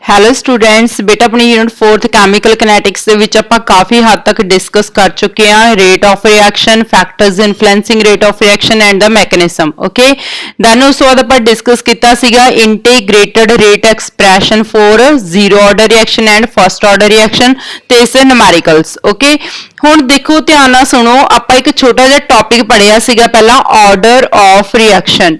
Hello students ਬੇਟਾ ਆਪਣੀ unit 4th chemical ਕਿਨੈਟਿਕਸ ਦੇ ਵਿੱਚ ਆਪਾਂ ਕਾਫੀ ਹੱਦ ਤੱਕ ਡਿਸਕਸ ਕਰ ਚੁੱਕੇ ਹਾਂ rate of reaction factors influencing rate of reaction and ਦਾ ਮੈਕੈਨਿਜ਼ਮ ਓਕੇ ਦੈਨ ਉਸ ਤੋਂ ਬਾਅਦ ਆਪਾਂ ਡਿਸਕਸ ਕੀਤਾ ਸੀਗਾ integrated rate expression for zero order reaction and first order reaction ਤੇ ਇਸ ਦੇ ਨਿਊਮੈਰੀਕਲਸ ਓਕੇ ਹੁਣ ਦੇਖੋ ਧਿਆਨ ਨਾਲ ਸੁਣੋ ਆਪਾਂ ਇੱਕ ਛੋਟਾ ਜਿਹਾ ਟੌਪਿਕ ਪੜ੍ਹਿਆ ਸੀਗਾ ਪਹਿਲਾਂ ਆਰਡਰ ਆਫ ਰਿਐਕਸ਼ਨ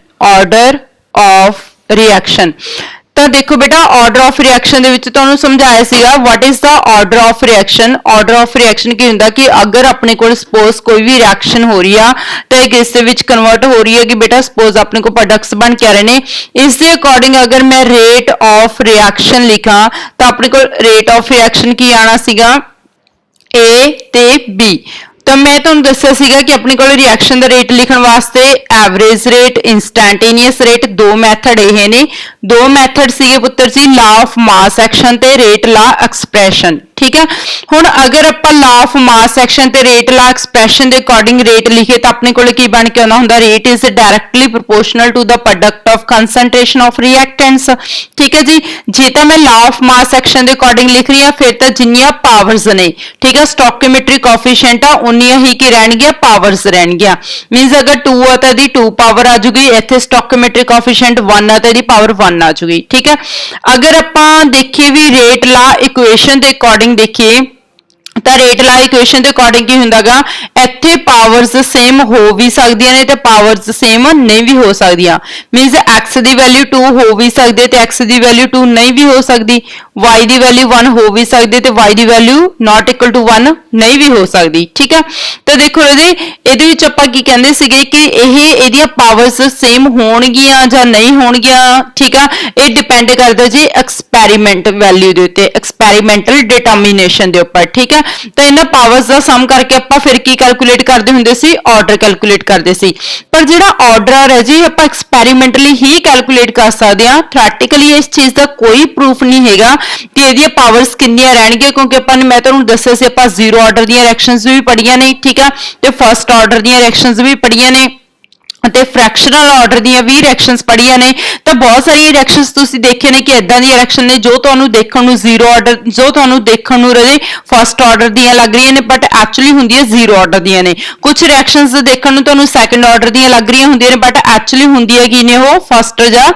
ਤਾਂ ਦੇਖੋ ਬੇਟਾ ਆਰਡਰ ਆਫ ਰਿਐਕਸ਼ਨ ਦੇ ਵਿੱਚ ਤੁਹਾਨੂੰ ਸਮਝਾਇਆ ਸੀਗਾ what is the order of reaction ਕੀ ਹੁੰਦਾ ਕਿ ਅਗਰ ਆਪਣੇ ਕੋਲ ਸਪੋਜ਼ ਕੋਈ ਵੀ ਰਿਐਕਸ਼ਨ ਹੋ ਰਹੀ ਆ ਤਾਂ ਇਹ ਕਿਸ ਦੇ ਵਿੱਚ ਕਨਵਰਟ ਹੋ ਰਹੀ ਹੈ ਕਿ ਬੇਟਾ ਸਪੋਜ਼ ਆਪਣੇ ਕੋਲ ਪ੍ਰੋਡਕਟਸ ਬਣ ਕੇ ਆ ਰਹੇ ਨੇ ਇਸ ਦੇ ਅਕੋਰਡਿੰਗ ਅਗਰ ਮੈਂ ਰੇਟ ਆਫ ਰਿਐਕਸ਼ਨ ਲਿਖਾਂ ਤਾਂ ਆਪਣੇ ਕੋਲ ਰੇਟ ਆਫ ਰਿਐਕਸ਼ਨ ਕੀ ਆਣਾ ਸੀਗਾ A ਤੇ B ਤਾਂ ਮੈਂ ਤੁਹਾਨੂੰ ਦੱਸਿਆ ਸੀਗਾ ਕਿ ਆਪਣੀ ਕੋਲ ਰਿਐਕਸ਼ਨ ਦਾ ਰੇਟ ਲਿਖਣ ਵਾਸਤੇ ਐਵਰੇਜ ਰੇਟ ਇਨਸਟੈਂਟੇਨੀਅਸ ਰੇਟ ਦੋ ਮੈਥਡ ਇਹ ਨੇ ਦੋ ਮੈਥਡ ਸੀਗੇ ਪੁੱਤਰ ਜੀ ਲਾ ਆਫ ਮਾਸ ਐਕਸ਼ਨ ਤੇ ਰੇਟ ਲਾ ਐਕਸਪ੍ਰੈਸ਼ਨ ठीक है हुण अगर ਆਪਾਂ ਲਾ ਆਫ ਮਾਸ ਐਕਸ਼ਨ ਤੇ ਰੇਟ ਲਾ ਐਕਸਪ੍ਰੈਸ਼ਨ ਦੇ ਅਕੋਰਡਿੰਗ ਰੇਟ ਲਿਖੇ ਤਾਂ ਆਪਣੇ ਕੋਲ ਕੀ ਬਣ ਕੇ ਆਉਂਦਾ ਹੁੰਦਾ rate is directly proportional to the product of concentration of reactants ਠੀਕ ਹੈ ਜੀ ਜੇ ਤਾਂ ਮੈਂ ਲਾ ਆਫ ਮਾਸ ਐਕਸ਼ਨ ਦੇ ਅਕੋਰਡਿੰਗ ਲਿਖ ਰਹੀ ਹਾਂ ਫਿਰ ਤਾਂ ਜਿੰਨੀਆਂ ਪਾਵਰਸ ਨੇ ਠੀਕ ਹੈ ਸਟੋਕਿਓਮੈਟ੍ਰਿਕ ਕੋਐਫੀਸ਼ੀਐਂਟ ਆ ਉਨੀਆਂ ਹੀ ਕੀ ਰਹਿਣਗੀਆਂ ਪਾਵਰਸ ਰਹਿਣਗੀਆਂ ਮੀਨਸ ਅਗਰ 2 ਆ ਤਾਂ ਦੀ 2 ਪਾਵਰ ਆ ਜੂਗੀ ਇੱਥੇ ਸਟੋਕਿਓਮੈਟ੍ਰਿਕ ਕੋਐਫੀਸ਼ੀਐਂਟ 1 ਆ ਤਾਂ ਦੀ ਪਾਵਰ 1 ਆ ਜੂਗੀ ਠੀਕ ਹੈ ਅਗਰ ਆਪਾਂ ਦੇਖੀਏ ਵੀ ਰੇਟ ਲਾ ਇਕੁਏਸ਼ਨ ਦੇ ਅਕੋਰਡਿੰਗ देखिए ਤਾਂ ਰੇਟ ਲਾ ਇਕੁਏਸ਼ਨ ਦੇ ਅਕੋਰਡਿੰਗ ਕੀ ਹੁੰਦਾਗਾ ਇੱਥੇ ਪਾਵਰਸ ਸੇਮ ਹੋ ਵੀ ਸਕਦੀਆਂ ਨੇ ਤੇ ਪਾਵਰਸ ਸੇਮ ਨਹੀਂ ਵੀ ਹੋ ਸਕਦੀਆਂ ਮੀਨਸ x ਦੀ ਵੈਲਿਊ 2 ਹੋ ਵੀ ਸਕਦੀ ਤੇ x ਦੀ ਵੈਲਿਊ 2 ਨਹੀਂ ਵੀ ਹੋ ਸਕਦੀ y ਦੀ ਵੈਲਿਊ 1 ਹੋ ਵੀ ਸਕਦੀ ਤੇ y the value not equal to 1 ਨਹੀਂ ਵੀ ਹੋ ਸਕਦੀ ਠੀਕ ਹੈ ਤਾਂ ਦੇਖੋ ਰਾਜੇ ਇਹਦੇ ਵਿੱਚ ਆਪਾਂ ਕੀ ਕਹਿੰਦੇ ਸੀਗੇ ਕਿ ਇਹਦੀਆਂ ਪਾਵਰਸ ਸੇਮ ਹੋਣਗੀਆਂ ਜਾਂ ਨਹੀਂ ਹੋਣਗੀਆਂ ਠੀਕ ਆ ਇਹ ਡਿਪੈਂਡ ਕਰਦਾ ਜੀ ਐਕਸਪੈਰੀਮੈਂਟ ਵੈਲਿਊ ਦੇ ਉੱਤੇ ਐਕਸਪੈਰੀਮੈਂਟਲ ਡਿਟਰਮੀਨੇਸ਼ਨ ਦੇ ਉੱਪਰ ਠੀਕ ਹੈ ਤਾਂ ਇਹਨਾਂ ਪਾਵਰਸ ਦਾ ਸਮ ਕਰਕੇ ਆਪਾਂ ਫਿਰ ਕੀ ਕੈਲਕੂਲੇਟ ਕਰਦੇ ਹੁੰਦੇ ਸੀ ਆਰਡਰ ਕੈਲਕੂਲੇਟ ਕਰਦੇ ਸੀ ਪਰ ਜਿਹੜਾ ਆਰਡਰ ਹੈ ਜੀ ਆਪਾਂ ਐਕਸਪੈਰੀਮੈਂਟਲੀ ਹੀ ਕੈਲਕੂਲੇਟ ਕਰ ਸਕਦੇ ਹਾਂ ਥਿਓਰੈਟਿਕਲੀ ਇਸ ਚੀਜ਼ ਦਾ ਕੋਈ ਪ੍ਰੂਫ ਨਹੀਂ ਹੈਗਾ ਕਿ ਇਹਦੀਆਂ ਪਾਵਰਸ ਕਿੰਨੀਆਂ ਰਹਿਣਗੀਆਂ ਕਿਉਂਕਿ ਆਪਾਂ ਨੇ ਮੈਂ ਤੁਹਾਨੂੰ ਦੱਸਿਆ ਸੀ ਆਪਾਂ ਜ਼ੀਰੋ ਆਰਡਰ ਦੀਆਂ ਰਿਐਕਸ਼ਨਸ ਵੀ ਪੜ੍ਹੀਆਂ ਨੇ ਠੀਕ ਆ ਤੇ ਫਸਟ ਆਰਡਰ ਦੀਆਂ ਰਿਐਕਸ਼ਨਸ ਵੀ ਪੜ੍ਹੀਆਂ ਨੇ ਤੇ ਫ੍ਰੈਕਸ਼ਨਲ ਆਰਡਰ ਦੀਆਂ ਵੀ ਰਿਐਕਸ਼ਨਸ ਪੜ੍ਹੀਆਂ ਨੇ ਤਾਂ ਬਹੁਤ ਸਾਰੀਆਂ ਰਿਐਕਸ਼ਨਸ ਤੁਸੀਂ ਦੇਖੇ ਨੇ ਕਿ ਇਦਾਂ ਦੀਆਂ ਰਿਐਕਸ਼ਨ ਨੇ ਜੋ ਤੁਹਾਨੂੰ ਦੇਖਣ ਨੂੰ ਜ਼ੀਰੋ ਆਰਡਰ ਜੋ ਤੁਹਾਨੂੰ ਦੇਖਣ ਨੂੰ ਰਜੇ ਫਸਟ ਆਰਡਰ ਦੀਆਂ ਲੱਗ ਰਹੀਆਂ ਨੇ ਬਟ ਐਕਚੁਅਲੀ ਹੁੰਦੀਆਂ ਜ਼ੀਰੋ ਆਰਡਰ ਦੀਆਂ ਨੇ ਕੁਝ ਰਿਐਕਸ਼ਨਸ ਦੇਖਣ ਨੂੰ ਤੁਹਾਨੂੰ ਸੈਕੰਡ ਆਰਡਰ ਦੀਆਂ ਲੱਗ ਰਹੀਆਂ ਹੁੰਦੀਆਂ ਨੇ ਬਟ ਐਕਚੁਅਲੀ ਹੁੰਦੀਆਂ ਕੀ ਨੇ ਉਹ ਫਸਟ ਜਾਂ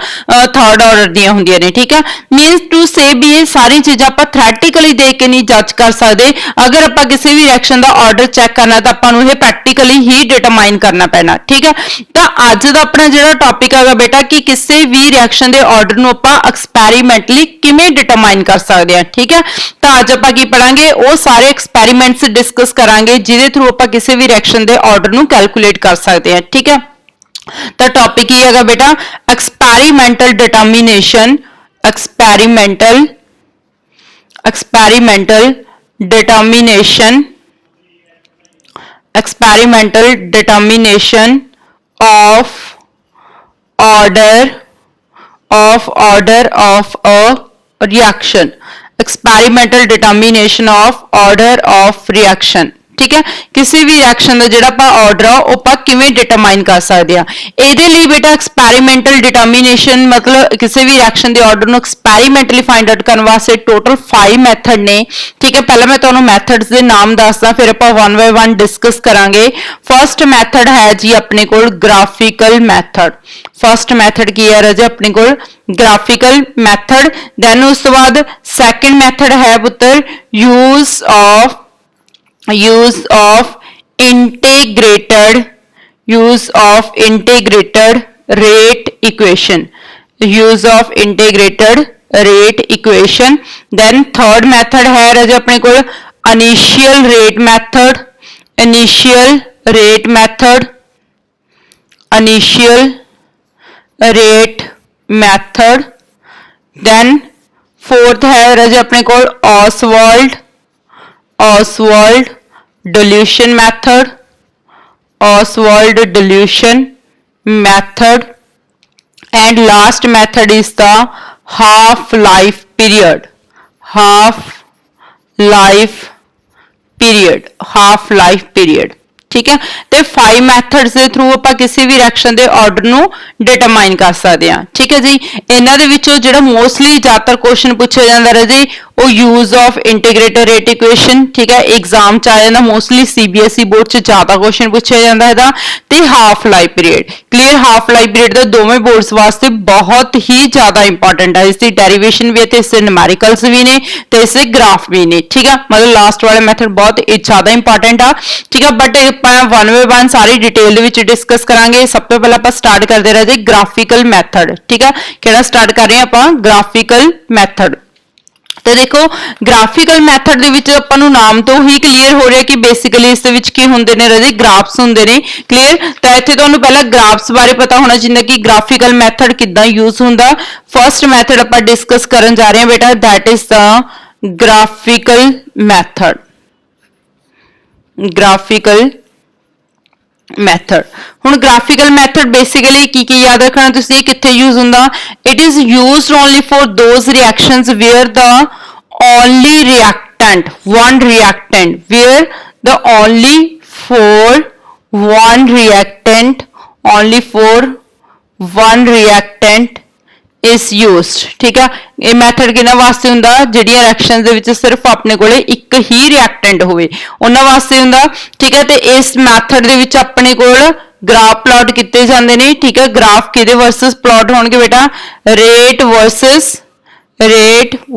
ਥਰਡ ਆਰਡਰ ਦੀਆਂ ਹੁੰਦੀਆਂ ਨੇ ਠੀਕ ਹੈ ਮੀਨਸ ਟੂ ਸੇ ਵੀ ਇਹ ਸਾਰੀ ਚੀਜ਼ਾਂ ਆਪਾਂ ਥਿਓਰੈਟਿਕਲੀ ਦੇਖ ਕੇ ਨਹੀਂ ਜੱਜ ਕਰ ਸਕਦੇ ਅਗਰ ਆਪਾਂ ਕਿਸੇ ਵੀ ਰਿਐਕਸ਼ਨ ਦਾ ਆਰਡਰ ਚੈੱਕ ਕਰਨਾ ਤਾਂ ਆਪਾਂ ਨੂੰ ਇਹ ਪ੍ਰੈਕਟੀਕਲੀ ਹੀ ਡਿਟਰਮਾਈਨ ਕਰਨਾ ਪੈਣਾ ਠੀਕ ਹੈ ਤਾਂ ਅੱਜ ਦਾ ਆਪਣਾ ਜਿਹੜਾ ਟੌਪਿਕ ਹੈਗਾ ਬੇਟਾ ਕਿ ਕਿਸੇ ਵੀ ਰਿਐਕਸ਼ਨ ਦੇ ਆਰਡਰ ਨੂੰ ਆਪਾਂ ਐਕਸਪੈਰੀਮੈਂਟਲੀ ਕਿਵੇਂ ਡਿਟਰਮਾਈਨ ਕਰ ਸਕਦੇ ਹਾਂ ਠੀਕ ਹੈ ਤਾਂ ਅੱਜ ਆਪਾਂ ਕੀ ਪੜਾਂਗੇ ਉਹ ਸਾਰੇ ਐਕਸਪੈਰੀਮੈਂਟਸ ਡਿਸਕਸ ਕਰਾਂਗੇ ਜਿਹਦੇ ਥਰੂ ਆਪਾਂ ਕਿਸੇ ਵੀ ਰਿਐਕਸ਼ਨ ਦੇ ਆਰਡਰ ਨੂੰ ਕੈਲਕੂਲੇਟ ਕਰ ਸਕਦੇ ਹਾਂ ਠੀਕ ਹੈ ਤਾਂ ਟੌਪਿਕ ਕੀ ਹੈਗਾ ਬੇਟਾ experimental determination experimental determination of order of a reaction experimental determination of order of reaction ठीक है किसी भी रिएक्शन ਦਾ ਜਿਹੜਾ ਆਪਾਂ ਆਰਡਰ ਆ ਉਹ ਆਪਾਂ ਕਿਵੇਂ ਡਿਟਰਮਾਈਨ ਕਰ ਸਕਦੇ ਆ ਇਹਦੇ ਲਈ ਬੇਟਾ ਐਕਸਪੈਰੀਮੈਂਟਲ ਡਿਟਰਮੀਨੇਸ਼ਨ ਮਤਲਬ ਕਿਸੇ ਵੀ ਰਿਐਕਸ਼ਨ ਦੇ ਆਰਡਰ ਨੂੰ ਐਕਸਪੈਰੀਮੈਂਟਲੀ ਫਾਈਂਡ ਆਊਟ ਕਰਨ ਵਾਸਤੇ ਟੋਟਲ 5 ਮੈਥਡ ਨੇ ਠੀਕ ਹੈ ਪਹਿਲਾਂ ਮੈਂ ਤੁਹਾਨੂੰ ਮੈਥਡਸ ਦੇ ਨਾਮ ਦੱਸਦਾ ਫਿਰ ਆਪਾਂ 1 ਬਾਈ 1 ਡਿਸਕਸ ਕਰਾਂਗੇ ਫਰਸਟ ਮੈਥਡ ਹੈ ਜੀ ਆਪਣੇ ਕੋਲ ਗ੍ਰਾਫਿਕਲ ਮੈਥਡ ਫਰਸਟ ਮੈਥਡ ਕੀ ਹੈ ਰਾਜੇ ਆਪਣੇ ਕੋਲ ਗ੍ਰਾਫਿਕਲ ਮੈਥਡ ਦੈਨ ਉਸ ਤੋਂ ਬਾਅਦ ਸੈਕੰਡ ਮੈਥਡ ਹੈ ਪੁੱਤਰ use of integrated rate equation then third method है राजा अपने को initial rate method then fourth है राजा अपने को Oswald dilution method and last method is the half life period ठीक है। तो 5 मैथड्स के थ्रू आप किसी भी रिएक्शन के ऑर्डर ਨੂੰ डिटरमाइन कर सकते हैं। ठीक है जी। इन्हां दे विचों जिहड़ा मोस्टली ज़्यादातर क्वेश्चन पूछा जाता है जी वो use of integrated rate equation. ठीक है, एग्जाम च आ जाता मोस्टली CBSE बोर्ड च ज़्यादा क्वेश्चन पूछा जाता है। तो half life period clear, half life period का दोवें बोर्ड्स वास्ते बहुत ही ज़्यादा इंपॉर्टेंट है। इसकी डेरिवेशन भी है तो इससे न्यूमेरिकल्स भी ने तो इससे ग्राफ भी ने। ठीक है, मतलब लास्ट वाले मैथड बहुत ज़्यादा इंपॉर्टेंट आ। ठीक है, बट वन बाय वन सारी डिटेल डिस्कस करांगे। सब तो पहले आप स्टार्ट करते रहे जी ग्राफिकल मैथड। ठीक है, किहड़ा स्टार्ट कर रहे हैं आप ग्राफिकल मैथड। तो देखो ग्राफिकल मैथड ਦੇ ਵਿੱਚ ਆਪਾਂ ਨੂੰ ਨਾਮ ਤੋਂ ਹੀ ਕਲੀਅਰ ਹੋ ਰਿਹਾ ਕਿ ਬੇਸਿਕਲੀ ਇਸ ਦੇ ਵਿੱਚ ਕੀ ਹੁੰਦੇ ਨੇ ਰਾਜੇ ਗ੍ਰਾਫਸ ਹੁੰਦੇ ਨੇ। ਕਲੀਅਰ, ਤਾਂ ਇੱਥੇ ਤੁਹਾਨੂੰ ਪਹਿਲਾਂ ਗ੍ਰਾਫਸ ਬਾਰੇ ਪਤਾ ਹੋਣਾ ਚਾਹੀਦਾ ਕਿ ਗ੍ਰਾਫਿਕਲ ਮੈਥਡ ਕਿੱਦਾਂ ਯੂਜ਼ ਹੁੰਦਾ। ਫਰਸਟ ਮੈਥਡ ਆਪਾਂ ਡਿਸਕਸ ਕਰਨ ਜਾ ਰਹੇ ਹਾਂ ਬੇਟਾ, that is the graphical method। Graphical method हुण ग्राफिकल मैथड बेसिकली की याद रखना तुसीं कित्थे यूज हुंदा। It is used only for those reactions where the only reactant one reactant where the only for one reactant only for one reactant is used. ठीक है, ये मैथड किहਨਾਂ वास्ते हुंदा ਜਿਹੜੀਆਂ रिएक्शंस ਦੇ ਵਿੱਚ सिर्फ ਆਪਣੇ ਕੋਲੇ ਇੱਕ ਹੀ रिएक्टेंट ਹੋਵੇ ਉਹਨਾਂ ਵਾਸਤੇ ਹੁੰਦਾ। ठीक है, ਤੇ ਇਸ मैथड ਦੇ ਵਿੱਚ ਆਪਣੇ ਕੋਲ ग्राफ प्लॉट ਕੀਤੇ ਜਾਂਦੇ ਨੇ। ठीक है, ग्राफ ਕਿਹਦੇ वर्सेस प्लॉट ਹੋਣਗੇ बेटा, rate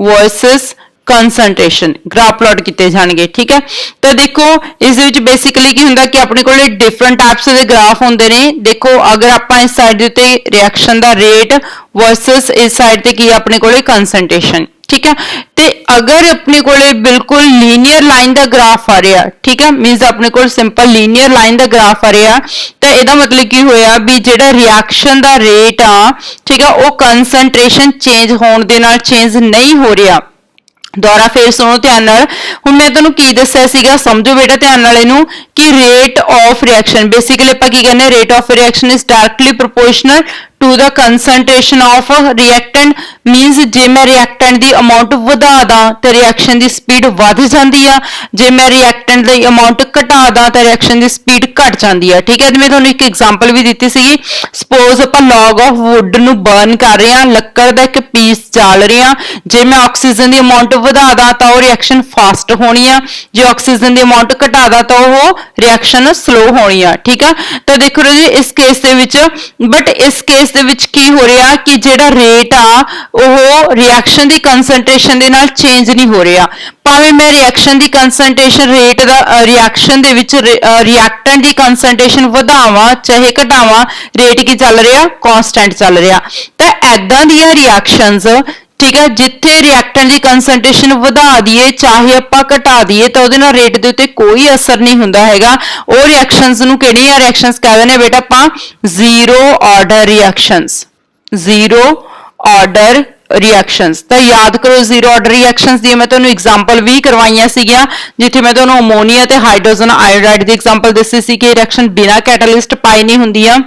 versus concentration graph plot किए जाएंगे। ठीक है, तो देखो इस बेसिकली की होंगे कि अपने को डिफरेंट टाइप्स के ग्राफ होंगे ने। देखो अगर आप इस साइड के उत्ते रिएक्शन का रेट वर्सेस इस साइड ते की अपने को कंसंट्रेशन। ठीक है, तो अगर अपने को बिल्कुल लीनियर लाइन का ग्राफ आ रहा, ठीक है, मीनस अपने को सिंपल लीनियर लाइन का ग्राफ आ रहा, तो यदा मतलब की होया भी जेड़ा रिएक्शन का रेट आ, ठीक है, वो कंसंट्रेशन चेंज होने दे नाल चेंज नहीं हो रहा। दोबारा फिर सुनो ध्यान नाल, हुण मैं तुहानूं की दस्सिया सीगा, समझो बेटा ध्यान नाल इहनूं कि रेट ऑफ रिएक्शन बेसिकली आपां की कहने rate of reaction is directly proportional to the concentration of reactant. Means जे मैं रिएक्टेंट की अमाउंट वधा दा तो रिएक्शन की स्पीड वध जाती है, जे मैं रिएक्टेंट की अमाउंट घटा दा तो रिएक्शन की स्पीड घट जाती है। ठीक है, मैं तुहानूं एक एग्जांपल भी दी सी। सपोज आपां लॉग ऑफ वुड नूं बर्न कर रहे हैं, लक्कड़ का एक पीस जाल रहे हैं, जे मैं ऑक्सीजन की अमाउंट वधा दा तो वो रिएक्शन फास्ट होनी है, जे ऑक्सीजन की अमाउंट घटा दा तो वो रिएक्शन स्लो होनी है। ठीक है, तो देखो जी इस केस दे विच, बट इस केस दे विच की हो रहा कि जेड़ा रेट आ वो रिएक्शन की कंसंट्रेशन दे नाल चेंज नहीं हो रहा। भावें मैं रिएक्शन की कंसंट्रेशन रेट दा रिएक्शन दे विच रिएक्टेंट की कंसंट्रेशन वधावां चाहे घटावां, रेट की चल रहा कांस्टेंट चल रहा। तो ऐदां दियां रिएक्शंस, ठीक है, जिथे रिएक्टेंट की कंसंट्रेशन वधा दिए चाहे आपां घटा दिए तो उहदे नाल रेट दे उत्ते कोई असर नहीं हुंदा हैगा। वो रिएक्शंस नूं किहड़ियां रिएक्शंस कह दिंदे बेटा आपां zero order reactions. Zero order reactions तो याद करो जीरो ऑर्डर रिएक्शंस दी मैं तुहानूं एग्जांपल भी करवाईयां सीगियां, जिथे मैं तुहानूं अमोनीया ते हाइड्रोजन आयोडाइड दी एग्जांपल दस्सी सी कि रिएक्शन बिना कैटालिस्ट पाए नहीं हुंदियां।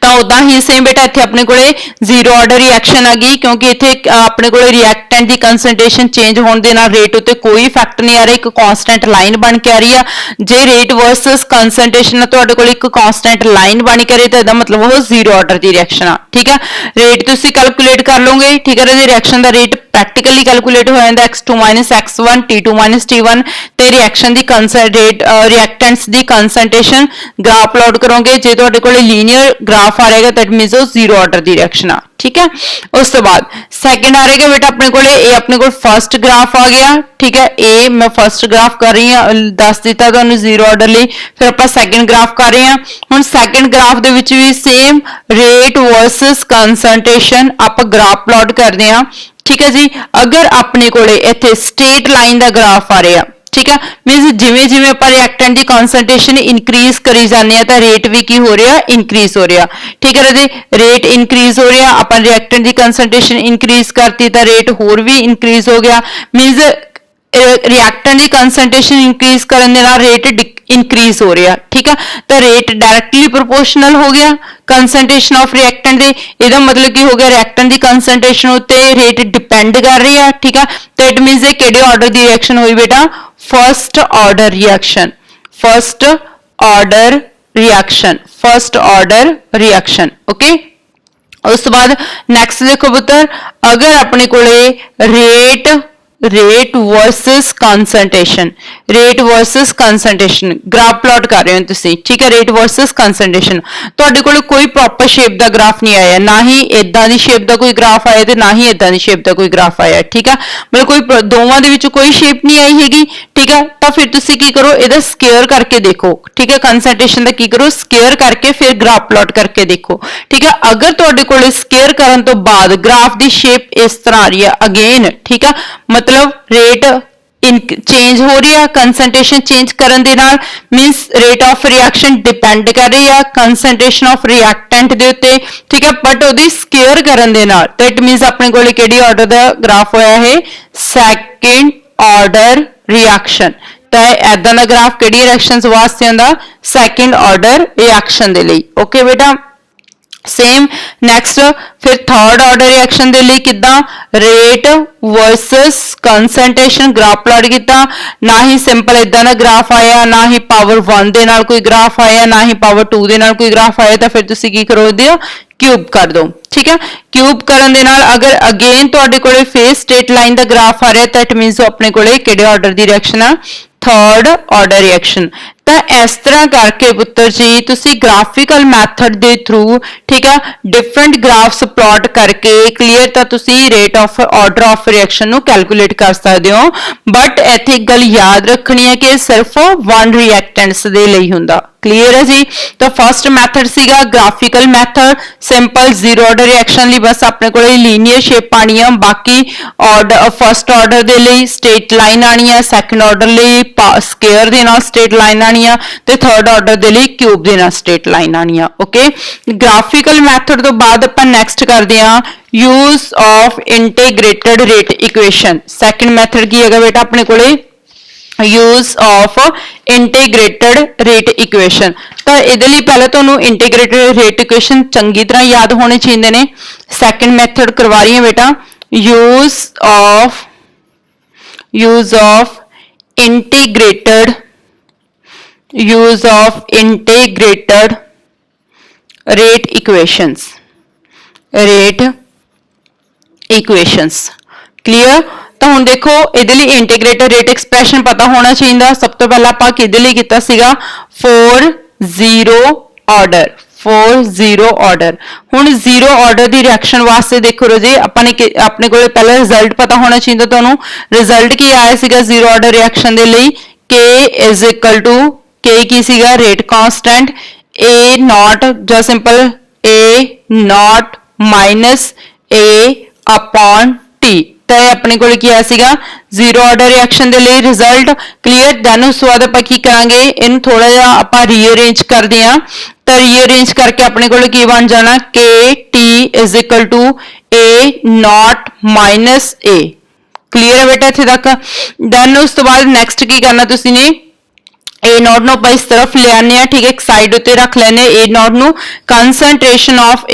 तो उदा ही सेम बेटा इत्थे अपने को जीरो ऑर्डर रिएक्शन आ गई, क्योंकि इत्थे अपने को रिएक्टेंट की कंसंट्रेशन चेंज होने दे नाल रेट उत्ते कोई इफेक्ट नहीं आ रहा, एक कांस्टेंट लाइन बन के आ रही है। जे रेट वर्सेस कंसंट्रेशन तुहाडे कोल एक कांस्टेंट लाइन बन के रही तो इसदा मतलब वो जीरो ऑर्डर की रिएक्शन आ। ठीक है, रेट तुसीं कैलकुलेट कर लोगे। ठीक है, रिएक्शन का रेट प्रैक्टिकली कैलकुलेट हो जाता x2 - x1 t2 - t1 ते रिएक्शन की रेट रिएक्टेंट्स की कंसंट्रेशन ग्राफ प्लॉट करोगे, जे तुहाडे कोल लीनियर ग्राफ आ रहेगा दैट मींस वो जीरो ऑर्डर की रिएक्शन आ। ठीक है, उस तो बाद सैकेंड आ रहेगा बेटा अपने को ये अपने को फर्स्ट ग्राफ आ गया। ठीक है, ए मैं फर्स्ट ग्राफ कर रही हूँ, दस दिता तुहानूं जीरो ऑर्डर लिए, फिर आप सैकेंड ग्राफ कर रहे हैं। हुण सैकेंड ग्राफ दे विच भी सेम रेट वर्सेस कंसंट्रेशन आप ग्राफ प्लॉट करते हैं। ठीक है जी, अगर अपने को इत्थे स्ट्रेट लाइन का ग्राफ आ रहा, ठीक है, मीनस जिवें जिवें आप रिएक्टेंट की कंसंट्रेशन इंक्रीज करी जाने हैं तो रेट भी की हो रहा इंक्रीज हो रहा। ठीक है जी, रेट इंक्रीज हो रहा, आप रिएक्टेंट की कंसंट्रेशन इंक्रीज करती तो रेट होर भी इंक्रीज हो गया। मीनस रिएक्टेंट की कंसंट्रेशन इंक्रीज करने नाल रेट इंक्रीज हो रहा। ठीक है, तो रेट डायरेक्टली प्रोपोर्शनल हो गया कंसंट्रेशन ऑफ रिएक्टेंट दे। इसका मतलब की हो गया रिएक्टेंट की कंसंट्रेशन उत्ते रेट डिपेंड कर रही है। ठीक है, तो इट मीनस किहड़े ऑर्डर की रिएक्शन हुई बेटा, first order reaction. First order reaction, first order reaction. Okay, उस तो बाद नैक्सट देखो पुत्र, अगर अपने कोले rate versus concentration, rate versus concentration graph plot कर रहे हो तुसी, ठीक है, रेट वर्सेस कंसंट्रेशन, तुहाडे कोल कोई प्रॉपर शेप दा ग्राफ नहीं आया, ना ही इदां दी शेप दा कोई ग्राफ आया ते ना ही इदां दी शेप दा कोई ग्राफ आया, ठीक है, मतलब कोई दोवां दे विच कोई शेप नहीं आई हैगी, ठीक है, तो फिर तुसी की करो, इहदा स्केयर करके देखो, ठीक है, कंसंट्रेशन दा की करो, स्केयर करके फिर ग्राफ प्लॉट करके देखो, ठीक है। अगर तुहाडे कोल स्केयर करन तो बाद ग्राफ दी शेप इस तरह आ रही है अगेन, ठीक है, मतलब रेट चेंज हो रही है, कंसंट्रेशन चेंज करन दे नाल means rate of reaction depend कर रही है कंसंट्रेशन ऑफ रिएक्टेंट दे उत्ते, ठीक है, बट ओदी स्केयर करन दे नाल तो इट मींस अपने कोल किहड़ी ऑर्डर दा ग्राफ होया है, सेकंड ऑर्डर रिएक्शन। तो ऐदां दा ग्राफ किहड़ी रिएक्शनस वास्ते हुंदा, सेकंड ऑर्डर रिएक्शन दे लई। ओके बेटा, सेम नैक्सट फिर थर्ड ऑर्डर रिएक्शन दे लिए किदा, rate versus concentration graph plot किया, ना ही सिंपल इदा ना ग्राफ आया, ना ही पावर 1 दे नाल कोई ग्राफ आया, ना ही पावर 2 दे नाल कोई ग्राफ आया, तो फिर तुसी की करो दियो, क्यूब कर दो, ठीक है। क्यूब करन दे नाल अगर अगेन तुहाडे कोले फेस स्ट्रेट लाइन दा ग्राफ आ रहा है तो इट मींस अपने कोले किहड़े ऑर्डर दी रिएक्शन आ, थर्ड ऑर्डर रिएक्शन। तो इस तरह करके पुत्र जी तुसी ग्राफिकल मैथड दे थ्रू, ठीक है, डिफरेंट ग्राफ्स प्लॉट करके क्लीयर तो तुसी rate of order of reaction नु कैलकुलेट कर सकते हो, बट इत्थे एक गल याद रखनी है कि सिर्फ वन रिएक्टेंट्स दे लई हुंदा। क्लीयर है जी। तो फर्स्ट मैथड सीगा graphical method, simple zero order reaction ਲਈ बस अपने को लीनियर शेप आनी है, बाकी ऑर्डर फर्स्ट ऑर्डर दे ਲਈ स्ट्रेट लाइन आनी है, सैकंड ऑर्डर ਲਈ स्केयर ਦੇ ਨਾਲ स्ट्रेट लाइन आनी है, ਤੇ थर्ड ऑर्डर ਦੇ ਲਈ क्यूब ਦੇ ਨਾਲ स्ट्रेट लाइन आनी है। ओके, ग्राफिकल मैथड तो बाद ਆਪਾਂ ਨੈਕਸਟ ਕਰਦੇ ਹਾਂ use of integrated rate equation. Second method ਕੀ ਹੈਗਾ बेटा अपने ਕੋਲੇ use of integrated rate equation. तो ਇਹਦੇ ਲਈ ਪਹਿਲਾਂ ਤੁਹਾਨੂੰ इंटीग्रेटेड रेट इक्वेशन चंगी तरह याद होने चाहिए ने। सैकंड मैथड करवा रही है बेटा use of integrated rate equations clear. तो हुण देखो इहदे लई इंटीग्रेटेड रेट एक्सप्रैशन पता होना चाहिए। सब तो पहला आपां किहदे लई कीता सीगा फॉर जीरो ऑर्डर। हुण जीरो ऑर्डर दी रिएक्शन वास्ते देखो जी अपने कोल पहला रिजल्ट पता होना चाहिए। तुहानूं रिजल्ट की आया सीगा जीरो ऑर्डर रिएक्शन दे लई K is equal to K की सीगा रेट कांस्टेंट A नॉट जो simple A naught minus A upon T। तो अपने को जीरो ऑर्डर रिएक्शन के लिए रिजल्ट क्लीयर। दैन उस बाद आप की करांगे इन थोड़ा जिहा आप रीअरेंज करते हैं। तो रीअरेंज करके अपने को बन जाना के T is equal to A naught minus A. Clear है बेटा इत्थे तक। दैन उस तो बाद नैक्सट की करना तुसीं ने ए नॉट नूं आपां इस तरफ ले आने हैं, ठीक है, एक साइड उत्ते रख लेने ए नॉट नूं। Concentration of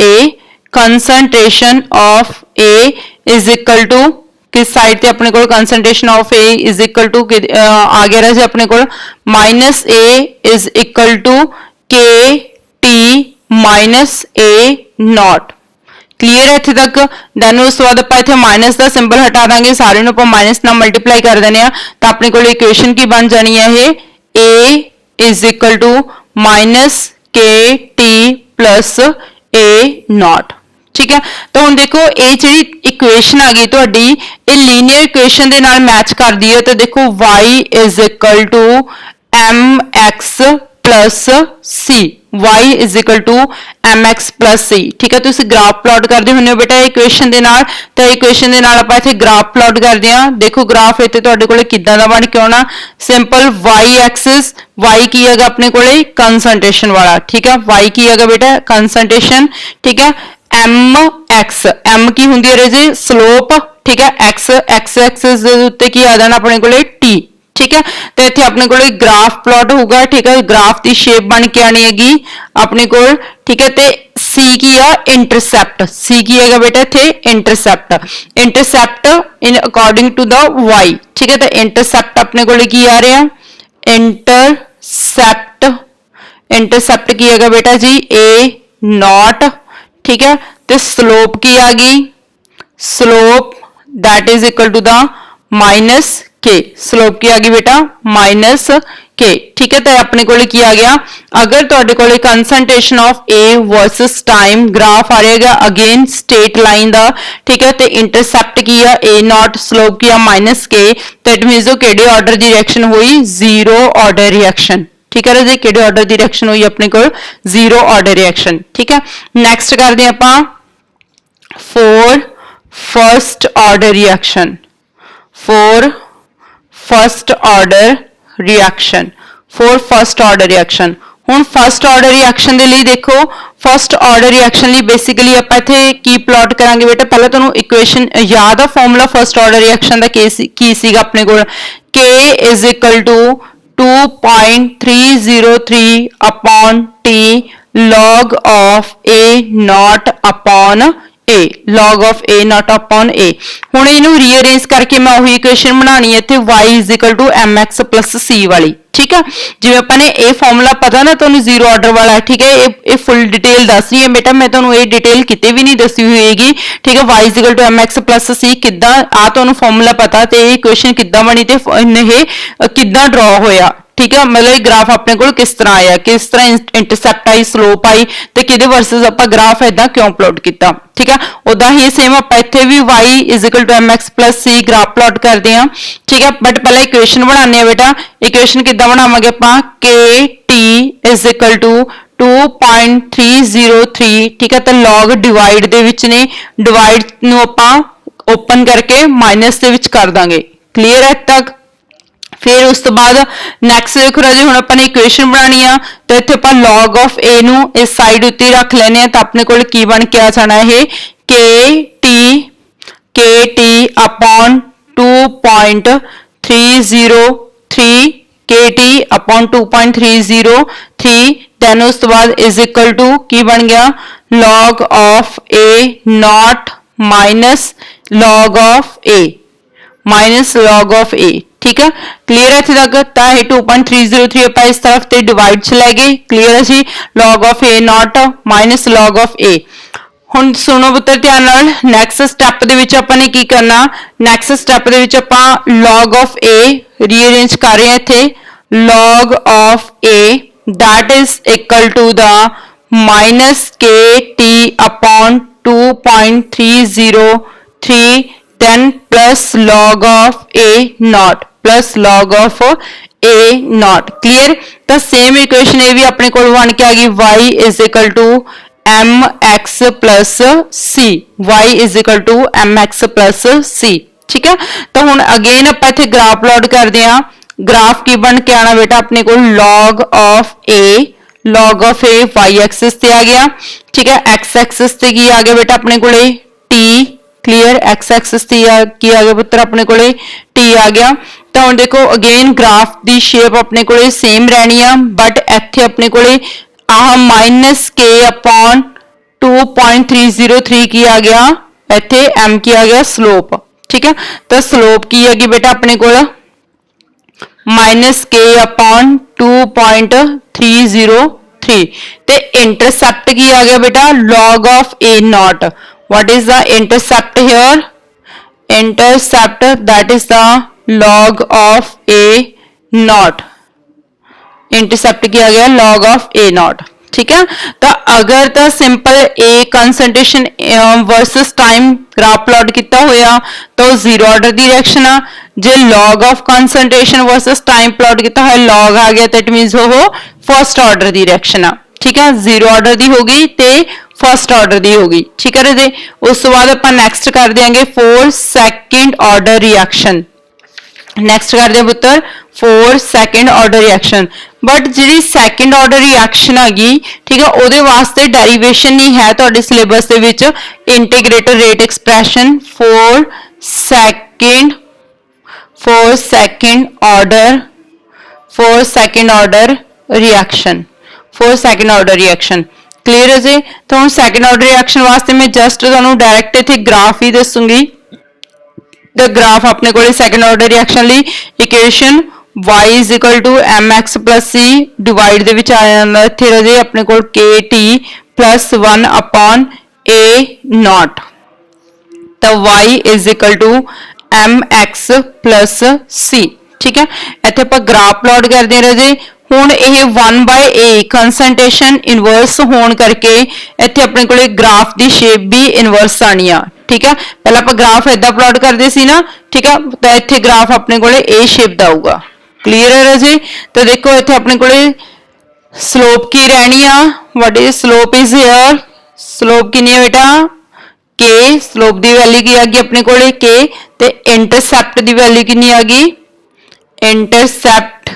A is equal to किस साइड ते अपने को concentration of A is equal to आ गया जी अपने को minus A is equal to K T minus A naught. Clear है इत्थे तक। दैन उस बाद आप इत्थे माइनस का सिंबल हटा देंगे, सारे नूं आपां माइनस नाल मल्टीप्लाई कर देने आ तो अपने को इक्वेशन की बन जानी है ये ए इज इक्वल टू माइनस के टी प्लस ए नॉट। ठीक है। तो हुण देखो ये जी इक्वेशन आ गई तुहाडी ये लीनियर इक्वेशन दे नाल मैच करदी है। तो देखो y is equal to M X plus C, y is equal to M X plus C. ठीक है। तुसीं ग्राफ प्लॉट करदे हुंदे हो बेटा इक्वेशन दे नाल। तो इक्वेशन दे नाल आपां इत्थे ग्राफ प्लॉट करदे हां। देखो ग्राफ इत्थे तुहाडे कोले किदां दा बन के आउणा, सिंपल y एक्सिस y की हैगा अपने कोले कंसंट्रेशन वाला। ठीक है। y की हैगा बेटा कंसंट्रेशन। ठीक है। एम की हुंदी है जी स्लोप। ठीक है। एक्स एक्सिस दे उत्ते की आ जाना अपने कोले टी। ठीक है। तो इत्थे अपने कोले ग्राफ प्लॉट होगा। ठीक है। ग्राफ की शेप बन के आनी हैगी अपने कोल। ठीक है। तो सी की आ इंटरसेप्ट, सी की हैगा बेटा इत्थे intercept in according to the Y. ठीक है। तो इंटरसेप्ट अपने कोले की आ रहा इंटरसेप्ट इंटरसेप्ट की है बेटा जी ए नॉट, ठीक है। तो स्लोप की आ गई, slope that is equal to the minus K, slope की आ गई बेटा माइनस के, ठीक है। तो अपने को की आ गया, अगर तुहाडे कोले concentration of A versus time graph आ रहेगा अगेन स्ट्रेट लाइन दा, ठीक है। तो इंटरसेप्ट की आ ए नॉट, स्लोप की आ माइनस के, तो इट मीन्स केड़े ऑर्डर की रिएक्शन हुई, जीरो ऑर्डर रिएक्शन, ठीक है जी। केड़े ऑर्डर की रिएक्शन हुई अपने को, जीरो ऑर्डर रिएक्शन, ठीक है। नैक्सट करते हैं आपां for first order reaction, for first order reaction, for first order reaction. हुण फर्स्ट ऑर्डर रिएक्शन दे लई देखो, फर्स्ट ऑर्डर रिएक्शन लई बेसिकली आपां इत्थे की प्लॉट करांगे बेटा, पहले तुहानूं इक्वेशन याद आ फॉर्मूला फर्स्ट ऑर्डर रिएक्शन दा की सीगा अपने कोल, K is equal to 2.303 upon T log of A naught upon A, log of A naught upon A। हुण इनू रीअरेंज करके मैं वही इक्वेशन बनानी है इत्थे y is equal to mx plus c वाली, ठीक है। जिवें आपां ने ए फॉर्मूला पता ना तुहानूं जीरो ऑर्डर वाला, ठीक है। ये फुल डिटेल दस रही है बेटा, मैं तुहानूं ये डिटेल किते भी नहीं दसी हुई होगी, ठीक है। y is equal to mx plus c किद्दां आ तुहानूं फॉर्मूला पता ते ये इक्वेशन किद्दां बनी ते ये किद्दां ड्रॉ होया, ठीक है। मतलब ग्राफ अपने को किस तरह आया, किस तरह इंटरसेप्ट आई, स्लोप आई, तो किहदे वर्सेस आपां ग्राफ इदां क्यों प्लॉट किया, ठीक है। उदा ही सेम आपां इत्थे भी y is equal to mx plus c graph plot करते हैं, ठीक है। बट पहले इक्वेशन बनाने बेटा, इक्वेशन किद्दां बनावांगे आपां, k t is equal to 2.303, ठीक है। तो लॉग डिवाइड दे विच ने, डिवाइड नूं आपां ओपन करके माइनस दे विच कर दांगे, क्लीयर है तक। फिर उस तो बाद नैक्सट देखो राजे, हुण आपां ने इक्वेशन बनानी आ, तो इत्थे आपां log ऑफ a नूं इस साइड उत्ते रख लेने आ, तो अपने कोल की बन के आ जाना है kt upon 2.303, kt upon 2.303, then उस तो बाद इज इक्वल टू की बन गया log of a naught minus log of a, minus log of a, ठीक है। क्लियर है इत्थे तक। तां 2.303 आपां इस तरफ ते डिवाइड च लै गए, क्लियर है जी। log of a naught minus log of a। हुण सुनो पुੱਤਰ ध्यान नाल, नैक्सट स्टैप दे विच आपां ने की करना, नैक्सट स्टैप दे विच आपां log ऑफ a रीअरेंज कर रहे हैं इत्थे, log of a that is equal to the minus kt upon 2.303 then plus log of a naught plus log of a naught, clear। तो सेम इक्वेशन ये भी अपने को बन के आ गई, y is equal to mx plus c, y is equal to mx plus c, ठीक है। तो हुण अगेन आपां इत्थे ग्राफ प्लॉट करदे हां, ग्राफ की बन के आना बेटा अपने को log of a, log of a y axis ते आ गया, ठीक है। x एक्सिस ते की आ गया बेटा अपने को t, क्लियर। एक्स एक्सिस की आ गया पुत्र अपने को टी आ गया। तो हम देखो अगेन ग्राफ की शेप अपने को सेम रहनी है, बट इत्थे अपने को आह माइनस के अपॉन 2.303 की आ गया, इत्थे एम की आ गया स्लोप, ठीक है। तो स्लोप की है बेटा अपने को माइनस के अपॉन 2.303, ते इंटरसेप्ट की आ गया बेटा log of a not. What is the intercept here? Intercept that is the log of a naught, intercept किया गया log ऑफ a naught, ठीक है। तो अगर तो simple a concentration versus time graph plot किया होया तो जीरो ऑर्डर की रिएक्शन आ, जे log of concentration versus time plot किया है log आ गया तो इट मींस वो फर्स्ट ऑर्डर की रिएक्शन आ, ठीक है। जीरो ऑर्डर की होगी ते फर्स्ट ऑर्डर की होगी, ठीक है जी। उस तो बाद अपन नैक्सट कर देंगे for second order reaction, next कर दें पुत्र for second order reaction. But जी सैकेंड ऑर्डर रिएक्शन आ गई, ठीक है, वो वास्ते डेरिवेशन नहीं है तो सिलेबस के विच integrated rate expression for second order reaction, for second order reaction, clear है जी। तो हम सैकेंड ऑर्डर रिएक्शन वास्ते मैं जस्ट तुहानू डायरैक्ट इत्थे ग्राफ ही दसूंगी। तो ग्राफ अपने को सैकेंड ऑर्डर रिएक्शन ली equation y is equal to M X plus C divide ਦੇ ਵਿੱਚ ਆ ਜਾਂਦਾ ਇੱਥੇ ਰਾਜੇ ਆਪਣੇ ਕੋਲ kt plus 1 upon a naught तो y is equal to M X plus C ठीक है ਇੱਥੇ ਆਪਾਂ ग्राफ प्लॉट ਕਰਦੇ ਰਾਜे ਹੁਣ ਇਹ 1/a ਕੰਸੈਂਟ੍ਰੇਸ਼ਨ ਇਨਵਰਸ ਹੋਣ ਕਰਕੇ ਇੱਥੇ ਆਪਣੇ ਕੋਲੇ ਗ੍ਰਾਫ ਦੀ ਸ਼ੇਪ ਵੀ ਇਨਵਰਸ ਆਣੀ ਆ ਠੀਕ ਹੈ ਪਹਿਲਾਂ ਆਪਾਂ ਗ੍ਰਾਫ ਇਦਾਂ ਪਲਾਟ ਕਰਦੇ ਸੀ ਨਾ ਠੀਕ ਹੈ ਤਾਂ ਇੱਥੇ ਗ੍ਰਾਫ ਆਪਣੇ ਕੋਲੇ a ਸ਼ੇਪ ਦਾ ਆਊਗਾ क्लियर है राजे तो देखो इत्थे अपने कोले स्लोप की रहनी आ what is slope is here slope कितनी है बेटा k स्लोप दी वैल्यू की आ गई अपने कोले k ते इंटरसेप्ट दी वैल्यू कितनी आ गई इंटरसेप्ट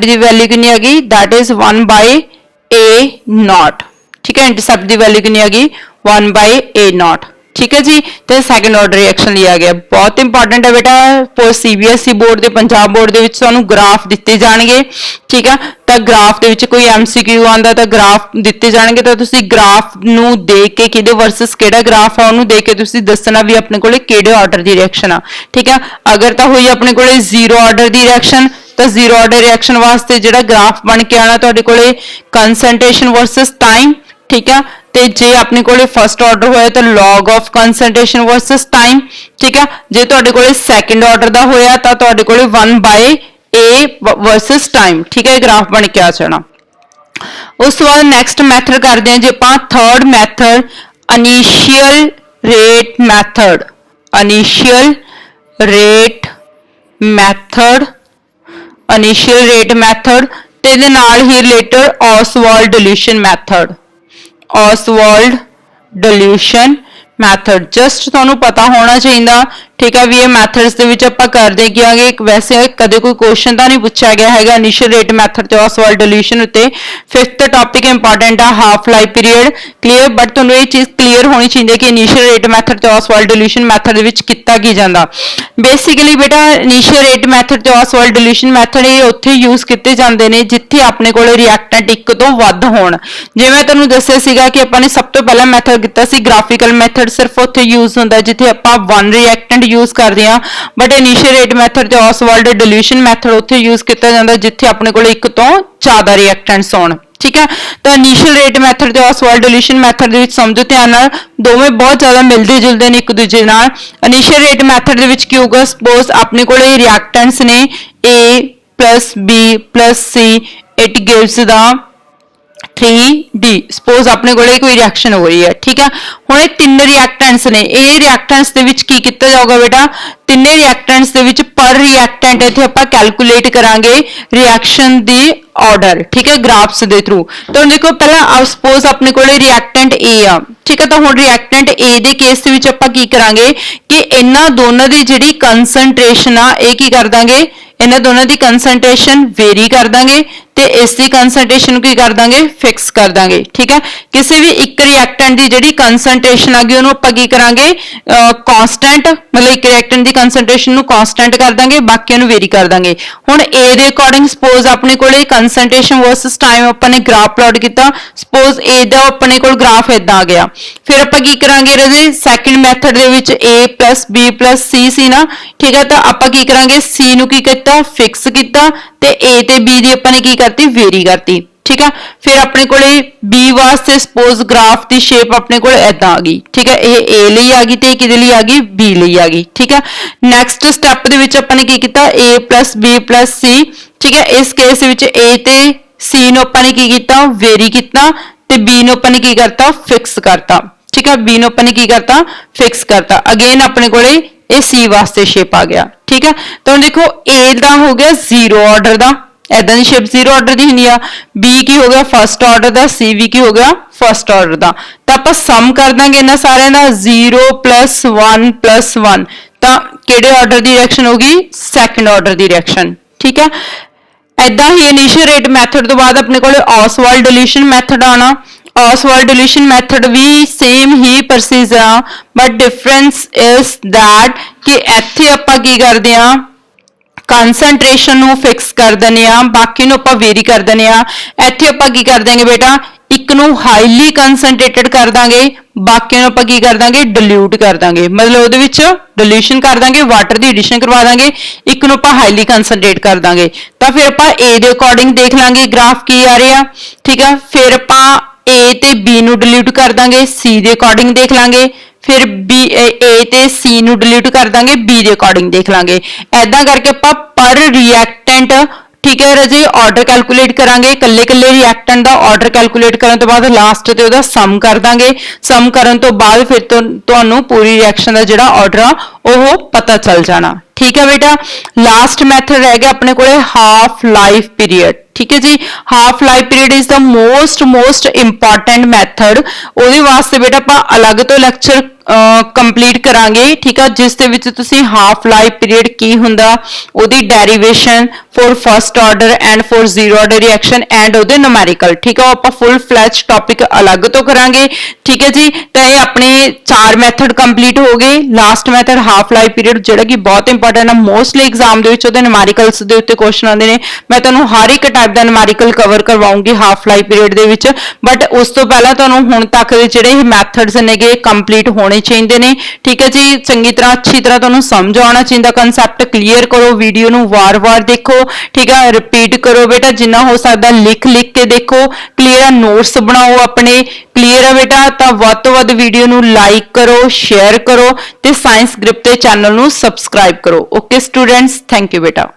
दी वैल्यू कितनी आ गई दैट इज 1/a नॉट ठीक है इंटरसेप्ट दी वैल्यू कितनी आ गई 1/a नॉट ठीक है जी तो सैकेंड ऑर्डर रिएक्शन लिया गया बहुत इंपॉर्टेंट है बेटा पोस्ट सीबीएसई बोर्ड के पंजाब बोर्ड के ਤੁਹਾਨੂੰ ग्राफ ਦਿੱਤੇ ਜਾਣਗੇ ठीक है ਤਾਂ ग्राफ ਦੇ ਵਿੱਚ ਕੋਈ MCQ ਆਂਦਾ ਤਾਂ ग्राफ ਦਿੱਤੇ ਜਾਣਗੇ ਤਾਂ ਤੁਸੀਂ ग्राफ ਨੂੰ ਦੇਖ ਕੇ ਕਿਹਦੇ ਵਰਸਸ ਕਿਹੜਾ ग्राफ ਆ ਉਹਨੂੰ ਦੇਖ ਕੇ ਤੁਸੀਂ ਦੱਸਣਾ ਵੀ ਆਪਣੇ ਕੋਲੇ ਕਿਹੜੇ ਆਰਡਰ ਦੀ ਰਿਐਕਸ਼ਨ ਆ ठीक है अगर ਤਾਂ ਹੋਈ ਆਪਣੇ ਕੋਲੇ ਜ਼ੀਰੋ ਆਰਡਰ ਦੀ ਰਿਐਕਸ਼ਨ ਤਾਂ ਜ਼ੀਰੋ ਆਰਡਰ ਰਿਐਕਸ਼ਨ ਵਾਸਤੇ ਜਿਹੜਾ ग्राफ ਬਣ ਕੇ ਆਣਾ ਤੁਹਾਡੇ ਕੋਲੇ ਕੰਸੈਂਟ੍ਰੇਸ਼ਨ ਵਰਸਸ ਟਾਈਮ ठीक है ਤੇ ਜੇ ਆਪਣੇ ਕੋਲੇ ਫਸਟ ਆਰਡਰ ਹੋਇਆ ਤਾਂ log of concentration versus time ਠੀਕ ਹੈ ਜੇ ਤੁਹਾਡੇ ਕੋਲੇ ਸੈਕੰਡ ਆਰਡਰ ਦਾ ਹੋਇਆ ਤਾਂ ਤੁਹਾਡੇ ਕੋਲੇ 1/a versus time ਠੀਕ ਹੈ ਗ੍ਰਾਫ ਬਣ ਕੇ ਆ ਜਾਣਾ ਉਸ ਤੋਂ ਬਾਅਦ ਨੈਕਸਟ ਮੈਥਡ ਕਰਦੇ ਹਾਂ ਜੇ ਆਪਾਂ third method initial rate method initial rate method ਤੇ ਇਹਦੇ ਨਾਲ ਹੀ related Ostwald dilution method Oswald dilution method just ਤੁਹਾਨੂੰ ਪਤਾ ਹੋਣਾ ਚਾਹੀਦਾ ठीक है भी ये मैथड्स ਦੇ ਵਿੱਚ ਆਪਾਂ ਕਰਦੇ ਕੀ ਆਗੇ ਵੈਸੇ ਕਦੇ ਕੋਈ ਕੁਐਸਚਨ ਤਾਂ ਨਹੀਂ ਪੁੱਛਿਆ ਗਿਆ ਹੈਗਾ ਇਨੀਸ਼ੀਅਲ ਰੇਟ ਮੈਥਡ ਤੇ Oswald dilution ਉੱਤੇ ਫਿਫਥ ਟੌਪਿਕ ਇੰਪੋਰਟੈਂਟ ਆ half life period clear but ਤੁਹਾਨੂੰ ਇਹ ਚੀਜ਼ ਕਲੀਅਰ ਹੋਣੀ ਚਾਹੀਦੀ ਹੈ ਕਿ ਇਨੀਸ਼ੀਅਲ ਰੇਟ ਮੈਥਡ ਤੇ Oswald dilution ਮੈਥਡ ਦੇ ਵਿੱਚ ਕੀਤਾ ਕੀ ਜਾਂਦਾ ਬੇਸਿਕਲੀ ਬੇਟਾ ਇਨੀਸ਼ੀਅਲ ਰੇਟ ਮੈਥਡ ਤੇ Oswald dilution ਮੈਥਡ ਇਹ ਉੱਥੇ ਯੂਜ਼ ਕੀਤੇ ਜਾਂਦੇ ਨੇ ਜਿੱਥੇ ਆਪਣੇ ਕੋਲੇ ਰਿਐਕਟੈਂਟ ਇੱਕ ਤੋਂ ਵੱਧ ਹੋਣ ਜਿਵੇਂ ਮੈਂ ਤੁਹਾਨੂੰ ਦੱਸਿਆ ਸੀਗਾ ਕਿ ਆਪਾਂ ਨੇ ਸਭ ਤੋਂ ਪਹਿਲਾਂ ਮੈਥਡ ਕੀਤਾ ਸੀ ਗ੍ਰਾਫਿਕਲ ਮੈਥਡ ਸਿਰਫ ਉੱਥੇ ਯੂਜ਼ ਹੁੰਦਾ ਜਿੱਥੇ ਆਪਾਂ ਵਨ ਰਿਐਕਟੈਂਟ यूज करते हैं बट इनिशियल रेट मैथड ते Oswald dilution मैथड उत्थे यूज किया जाता जिथे अपने को एक तो ज़्यादा रिएक्टेंट्स होण ठीक है तो इनिशियल रेट मैथड ते Oswald dilution मैथड समझो ध्यान नाल दोवें बहुत ज़्यादा मिलते जुलते हैं एक दूजे नाल इनिशियल रेट मैथड दे विच की होगा सपोज अपने को रिएक्टेंट्स ने A plus B plus C it gives the 3D suppose अपने को कोई रिएक्शन हो रही है ठीक है हुण ये तीन रिएक्टेंट्स ने ये रिएक्टेंट्स दे विच की किया जाऊगा बेटा तीने रिएक्टेंट्स दे विच पर रिएक्टेंट इत्थे आपां कैलकुलेट करांगे रिएक्शन दी ऑर्डर ठीक है ग्राफ्स दे थ्रू तो देखो पहला सपोज अपने को रिएक्टेंट A आ ठीक है तो हुण रिएक्टेंट A दे केस दे विच आपां की करांगे कि इन्हां दोनों दी जिहड़ी कंसंट्रेशन आ ये की कर दांगे इन्हां दोनों दी कंसंट्रेशन वेरी कर दांगे ते इसकी कंसंट्रेशन की कर दांगे फिक्स कर दांगे ठीक है किसी भी एक रिएक्टेंट की जिहड़ी कंसंट्रेशन आ गई उन्होंने आपां की करांगे कांस्टेंट मतलब एक रिएक्टेंट की कंसंट्रेशन नूं कांस्टेंट कर दांगे बाकी नूं वेरी कर दांगे हुण ए दे अकॉर्डिंग सपोज अपने कोले कंसंट्रेशन वर्सस टाइम आपां ने ग्राफ प्लॉट किया सपोज ए दा अपने कोल ग्राफ इदां आ गया फिर आपां की करांगे राजे सैकंड मैथड दे विच A plus B plus C C ना ठीक है तो आपां की करांगे C नूं की कीता फिक्स कीता ते A ते B दी आपां ने की करती वेरी करती ठीक है फिर अपने को B वास्ते सपोज ग्राफ की शेप अपने को इदां आ गई ठीक है ये A ਲਈ आ गई ते किहदे ਲਈ आ गई B ਲਈ आ गई ठीक है नैक्सट स्टैप दे विच आपां ने की कीता A plus B plus C ठीक है इस केस विच A ते C नूं आपां ने की कीता वेरी कीता ते B नूं आपां ने की करता फिक्स करता ठीक है B नूं आपां ने की करता फिक्स करता अगेन अपने को ये C वास्ते शेप आ गया ठीक है तो देखो A दा हो गया जीरो ऑर्डर दा इदां दी शेप जीरो ऑर्डर दी हुंदी आ B की हो गया फर्स्ट ऑर्डर दा C भी की हो गया फर्स्ट ऑर्डर दा तो आपां सम कर दांगे इन्हां सारियां दा 0 + 1 + 1 तो किहड़े ऑर्डर दी रिएक्शन होगी सैकंड ऑर्डर दी रिएक्शन ठीक है इदां ही इनिशियल रेट मैथड तो बाद अपने कोले Oswald dilution मैथड आना Oswald dilution मैथड भी सेम ही प्रोसीजर आ बट डिफरेंस इज दैट कि इत्थे आपां की करदे आ कंसंट्रेशन नूं फिक्स कर देने आ बाकी नूं आपां वेरी कर देने आ इत्थे आपां की कर देंगे बेटा ਇੱਕ ਨੂੰ ਹਾਈਲੀ ਕਨਸੈਂਟਰੇਟਡ ਕਰ ਦਾਂਗੇ, ਬਾਕੀਆਂ ਨੂੰ ਆਪਾਂ ਕੀ ਕਰ ਦਾਂਗੇ, ਡਿਲੂਟ ਕਰ ਦਾਂਗੇ, ਮਤਲਬ ਉਹਦੇ ਵਿੱਚ ਡਿਲੂਸ਼ਨ ਕਰ ਦਾਂਗੇ, ਵਾਟਰ ਦੀ ਐਡੀਸ਼ਨ ਕਰਵਾ ਦਾਂਗੇ, ਇੱਕ ਨੂੰ ਆਪਾਂ ਹਾਈਲੀ ਕਨਸੈਂਟਰੇਟ ਕਰ ਦਾਂਗੇ। ਤਾਂ ਫਿਰ ਆਪਾਂ A ਦੇ ਅਕੋਰਡਿੰਗ ਦੇਖ ਲਾਂਗੇ ਗ੍ਰਾਫ ਕੀ ਆ ਰਿਹਾ, ਠੀਕ ਆ। ਫਿਰ ਆਪਾਂ A ਤੇ B ਨੂੰ ਡਿਲੂਟ ਕਰ ਦਾਂਗੇ, C ਦੇ ਅਕੋਰਡਿੰਗ ਦੇਖ ਲਾਂਗੇ, ਫਿਰ A ਤੇ C ਨੂੰ ਡਿਲੀਟ ਕਰ ਦਾਂਗੇ, B ਦੇ ਅਕੋਰਡਿੰਗ ਦੇਖ ਲਾਂਗੇ। ਐਦਾਂ ਕਰਕੇ ਆਪਾਂ ਪਰ ਰਿਐਕਟੈਂਟ, ਠੀਕ ਹੈ ਰਾਜੇ, ਆਰਡਰ ਕੈਲਕੂਲੇਟ ਕਰਾਂਗੇ, ਕੱਲੇ ਰਿਐਕਟੈਂਟ ਦਾ ਆਰਡਰ ਕੈਲਕੂਲੇਟ ਕਰਨ ਤੋਂ ਬਾਅਦ ਲਾਸਟ ਤੇ ਉਹਦਾ ਸਮ ਕਰ ਦਾਂਗੇ। ਸਮ ਕਰਨ ਤੋਂ ਬਾਅਦ ਫਿਰ ਤੁਹਾਨੂੰ ਪੂਰੀ ਰਿਐਕਸ਼ਨ ਦਾ ਜਿਹੜਾ ਆਰਡਰ ਆ ਉਹ ਪਤਾ ਚੱਲ ਜਾਣਾ, ਠੀਕ ਹੈ ਬੇਟਾ। ਲਾਸਟ ਮੈਥਡ ਰਹਿ ਗਿਆ ਆਪਣੇ ਕੋਲੇ ਹਾਫ ਲਾਈਫ ਪੀਰੀਅਡ, ਠੀਕ ਹੈ ਜੀ। Half life period is the most important method. ਉਹਦੇ ਵਾਸਤੇ ਬੇਟਾ ਆਪਾਂ ਅਲੱਗ ਤੋਂ ਲੈਕਚਰ ਕੰਪਲੀਟ ਕਰਾਂਗੇ, ਠੀਕ ਆ, ਜਿਸ ਦੇ ਵਿੱਚ ਤੁਸੀਂ ਹਾਫ ਲਾਈਫ ਪੀਰੀਅਡ ਕੀ ਹੁੰਦਾ, ਉਹਦੀ derivation for first order and for zero order reaction and ਉਹਦੇ ਨੂਮੈਰੀਕਲ, ਠੀਕ ਆ, ਉਹ ਆਪਾਂ ਫੁੱਲ ਫਲੈਜ ਟੌਪਿਕ ਅਲੱਗ ਤੋਂ ਕਰਾਂਗੇ, ਠੀਕ ਹੈ ਜੀ। ਤਾਂ ਇਹ ਆਪਣੇ 4 ਮੈਥਡ ਕੰਪਲੀਟ ਹੋ ਗਏ। Last method half life period ਜਿਹੜਾ ਕਿ ਬਹੁਤ ਇੰਪੋਰਟੈਂਟ ਹੈ, ਮੋਸਟਲੀ ਐਗਜ਼ਾਮ ਦੇ ਵਿੱਚ ਉਹਦੇ ਨੂਮੈਰੀਕਲਸ ਦੇ ਉੱਤੇ ਕੁਐਸਚਨ ਆਉਂਦੇ ਨੇ। ਮੈਂ ਤੁਹਾਨੂੰ ਹਰ ਇੱਕ ਟਾਈਪ ਦਾ ਨੂਮੈਰੀਕਲ ਕਵਰ ਕਰਵਾਉਂਗੀ ਹਾਫ ਲਾਈਫ ਪੀਰੀਅਡ ਦੇ ਵਿੱਚ, ਬਟ ਉਸ ਤੋਂ ਪਹਿਲਾਂ ਤੁਹਾਨੂੰ ਹੁਣ ਤੱਕ ਦੇ ਜਿਹੜੇ ਇਹ ਮੈਥਡਸ ਨੇਗੇ ਕੰਪਲੀਟ ਹੋਣੇ ਚਾਹੀਦੇ ਨੇ, ਠੀਕ ਹੈ ਜੀ। ਚੰਗੀ ਤਰ੍ਹਾਂ ਅੱਛੀ ਤਰ੍ਹਾਂ ਤੁਹਾਨੂੰ ਸਮਝ ਆਉਣਾ ਚਾਹੀਦਾ, ਕਨਸੈਪਟ ਕਲੀਅਰ ਕਰੋ, ਵੀਡੀਓ ਨੂੰ ਵਾਰ-ਵਾਰ ਦੇਖੋ, ਠੀਕ ਹੈ, ਰਿਪੀਟ ਕਰੋ ਬੇਟਾ, ਜਿੰਨਾ ਹੋ ਸਕਦਾ ਲਿਖ ਕੇ ਦੇਖੋ, ਕਲੀਅਰ ਨੋਟਸ ਬਣਾਓ ਆਪਣੇ, ਕਲੀਅਰ ਹੈ ਬੇਟਾ। ਤਾਂ ਵੱਧ ਤੋਂ ਵੱਧ ਵੀਡੀਓ ਨੂੰ ਲਾਈਕ ਕਰੋ, ਸ਼ੇਅਰ ਕਰੋ ਤੇ ਸਾਇੰਸ ਗਰੁੱਪ ਦੇ ਚੈਨਲ ਨੂੰ ਸਬਸਕ੍ਰਾਈਬ ਕਰੋ। ਓਕੇ ਸਟੂਡੈਂਟਸ, ਥੈਂਕ ਯੂ ਬੇਟਾ।